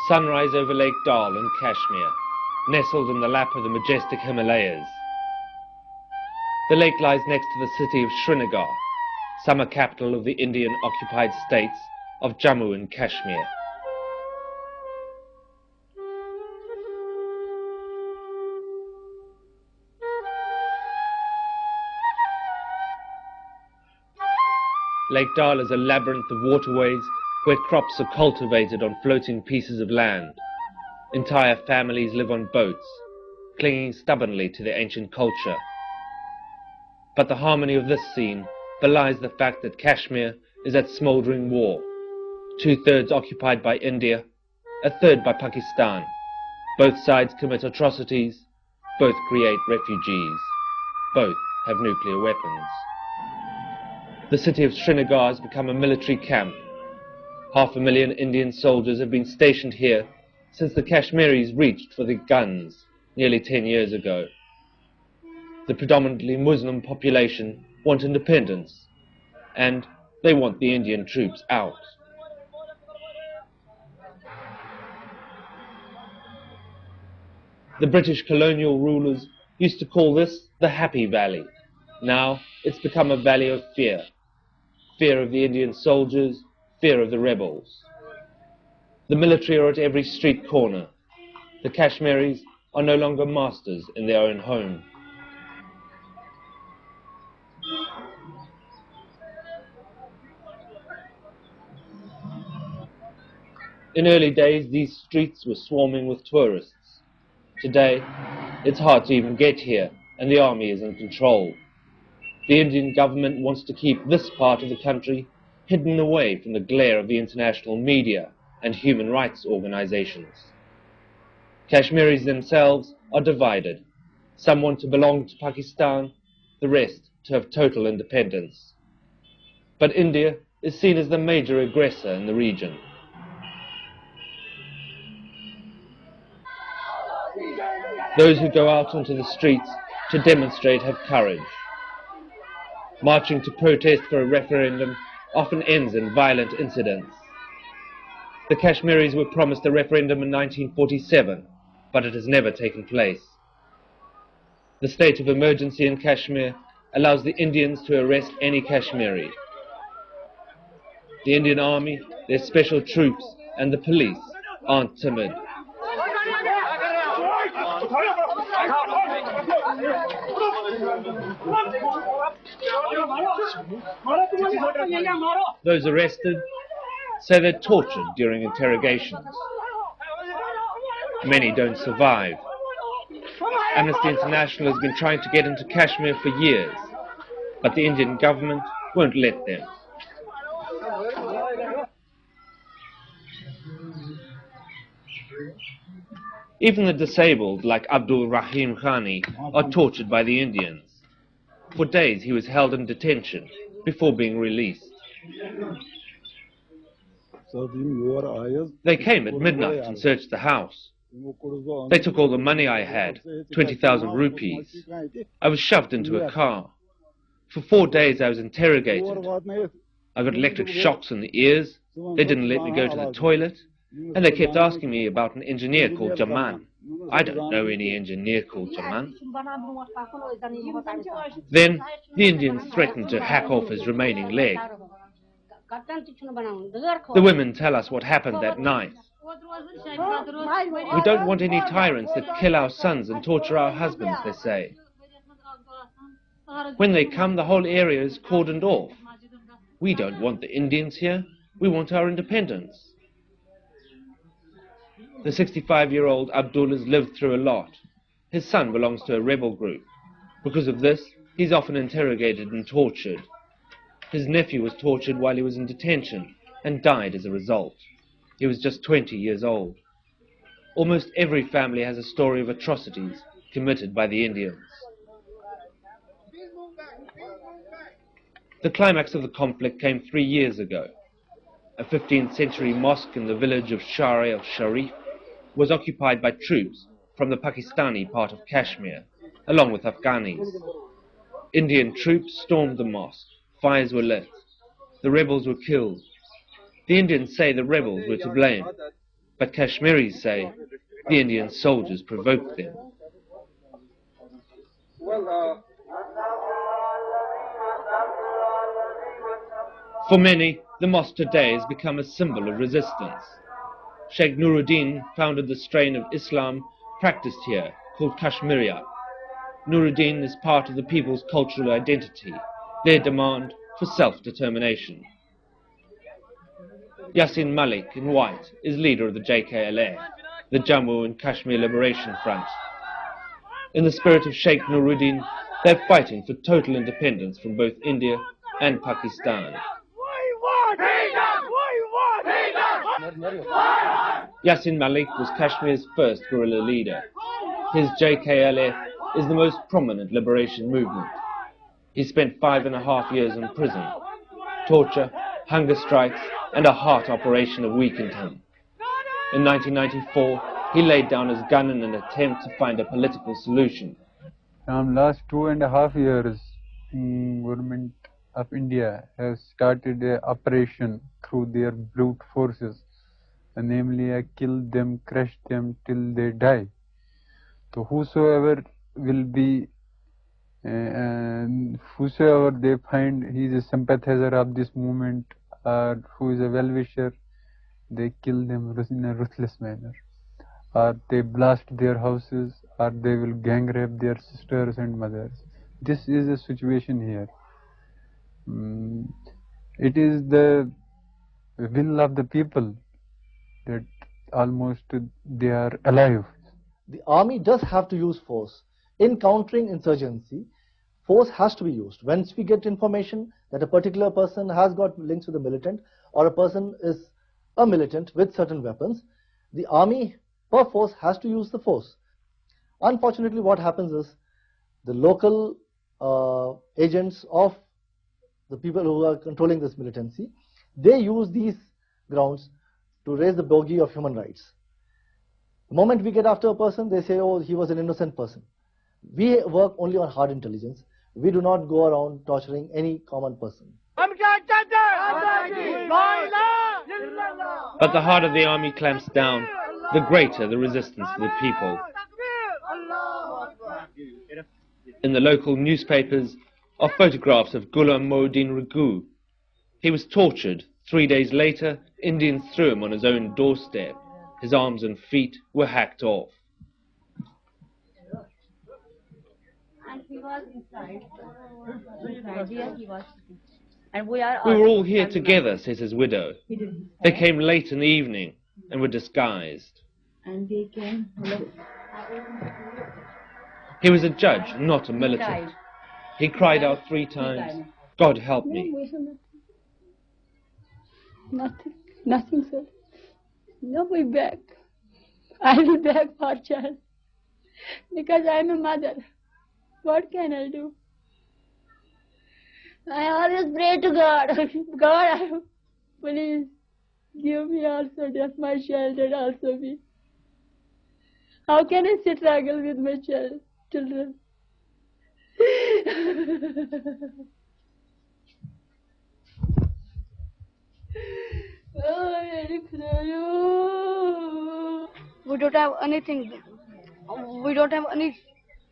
Sunrise over Lake Dal in Kashmir, nestled in the lap of the majestic Himalayas. The lake lies next to the city of Srinagar, summer capital of the Indian occupied states of Jammu and Kashmir. Lake Dal is a labyrinth of waterways where crops are cultivated on floating pieces of land. Entire families live on boats, clinging stubbornly to their ancient culture. But the harmony of this scene belies the fact that Kashmir is at smouldering war, 2/3 occupied by India, 1/3 by Pakistan. Both sides commit atrocities, both create refugees, both have nuclear weapons. The city of Srinagar has become a military camp. 500,000 Indian soldiers have been stationed here since the Kashmiris reached for their guns nearly 10 years ago. The predominantly Muslim population want independence, and they want the Indian troops out. The British colonial rulers used to call this the Happy Valley. Now it's become a valley of fear. Fear of the Indian soldiers, fear of the rebels. The military are at every street corner. The Kashmiris are no longer masters in their own home. In early days, these streets were swarming with tourists. Today, it's hard to even get here, and the army is in control. The Indian government wants to keep this part of the country hidden away from the glare of the international media and human rights organizations. Kashmiris themselves are divided. Some want to belong to Pakistan, the rest to have total independence. But India is seen as the major aggressor in the region. Those who go out onto the streets to demonstrate have courage. Marching to protest for a referendum often ends in violent incidents. The Kashmiris were promised a referendum in 1947, but it has never taken place. The state of emergency in Kashmir allows the Indians to arrest any Kashmiri. The Indian army, their special troops, and the police aren't timid. Those arrested say they're tortured during interrogations. Many don't survive. Amnesty International has been trying to get into Kashmir for years, but the Indian government won't let them. Even the disabled, like Abdul Rahim Khani, are tortured by the Indians. For days he was held in detention before being released. They came at midnight and searched the house. They took all the money I had, 20,000 rupees. I was shoved into a car. For 4 days I was interrogated. I got electric shocks in the ears. They didn't let me go to the toilet. And they kept asking me about an engineer called Jaman. I don't know any engineer called Jaman. Then the Indians threatened to hack off his remaining leg. The women tell us what happened that night. We don't want any tyrants that kill our sons and torture our husbands, they say. When they come, the whole area is cordoned off. We don't want the Indians here. We want our independence. The 65-year-old Abdul has lived through a lot. His son belongs to a rebel group. Because of this, he's often interrogated and tortured. His nephew was tortured while he was in detention and died as a result. He was just 20 years old. Almost every family has a story of atrocities committed by the Indians. The climax of the conflict came 3 years ago. A 15th century mosque in the village of Shar al-Sharif was occupied by troops from the Pakistani part of Kashmir, along with Afghanis. Indian troops stormed the mosque. Fires were lit. The rebels were killed. The Indians say the rebels were to blame. but Kashmiris say the Indian soldiers provoked them. For many, the mosque today has become a symbol of resistance. Sheikh Nuruddin founded the strain of Islam practiced here, called Kashmiria. Nuruddin is part of the people's cultural identity, their demand for self-determination. Yasin Malik, in white, is leader of the JKLA, the Jammu and Kashmir Liberation Front. In the spirit of Sheikh Nuruddin, they're fighting for total independence from both India and Pakistan. Yasin Malik was Kashmir's first guerrilla leader. His JKLA is the most prominent liberation movement. He spent 5.5 years in prison. Torture, hunger strikes, and a heart operation weakened him. In 1994, he laid down his gun in an attempt to find a political solution. From last 2.5 years, government of India has started an operation through their brute forces, namely kill them, crush them till they die. So whosoever will be, whosoever they find he is a sympathizer of this movement or who is a well-wisher, they kill them in a ruthless manner. Or they blast their houses, or they will gang rape their sisters and mothers. This is the situation here. It is the will of the people that almost they are alive. The army does have to use force. In countering insurgency, force has to be used. Once we get information that a particular person has got links with a militant, or a person is a militant with certain weapons, the army per force has to use the force. Unfortunately, what happens is the local agents of the people who are controlling this militancy, they use these grounds to raise the bogey of human rights. The moment we get after a person, they say, oh, he was an innocent person. We work only on hard intelligence. We do not go around torturing any common person. But the harder the army clamps down, the greater the resistance of the people. In the local newspapers are photographs of Ghulam Mohiuddin Raghou. He was tortured. 3 days later, Indians threw him on his own doorstep. His arms and feet were hacked off. And he was inside. He was. And we were all here together, says his widow. They came late in the evening and were disguised. And they came. He was a judge, not a militant. He cried out 3 times, God help me. Nothing, sir. No way back. I will beg for child. Because I am a mother. What can I do? I always pray to God. God, please give me also just my child and also me. How can I struggle with my children? We don't have anything. We don't have any.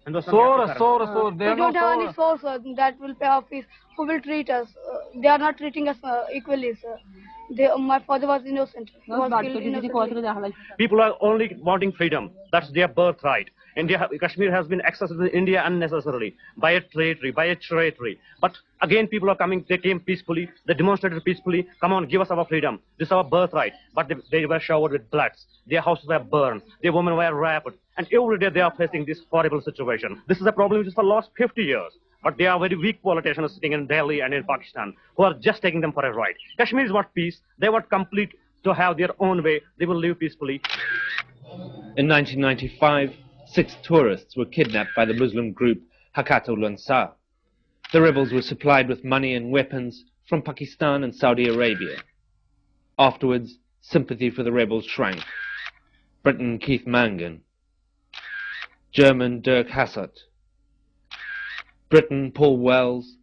We don't have any source that will pay our fees. Who will treat us? They are not treating us equally, sir. My father was innocent. He was killed innocently. People are only wanting freedom. That's their birthright. Kashmir has been accessed in India unnecessarily by a treachery. But again, people are coming. They came peacefully. They demonstrated peacefully. Come on, give us our freedom. This is our birthright. But they were showered with bloods. Their houses were burned. Their women were raped. And every day they are facing this horrible situation. This is a problem which is for the last 50 years. But they are very weak politicians sitting in Delhi and in Pakistan who are just taking them for a ride. Kashmir is what peace. They want complete to have their own way. They will live peacefully. In 1995, 6 tourists were kidnapped by the Muslim group Hakatul Ansar. The rebels were supplied with money and weapons from Pakistan and Saudi Arabia. Afterwards, sympathy for the rebels shrank. Britain Keith Mangan, German Dirk Hassert, Britain Paul Wells,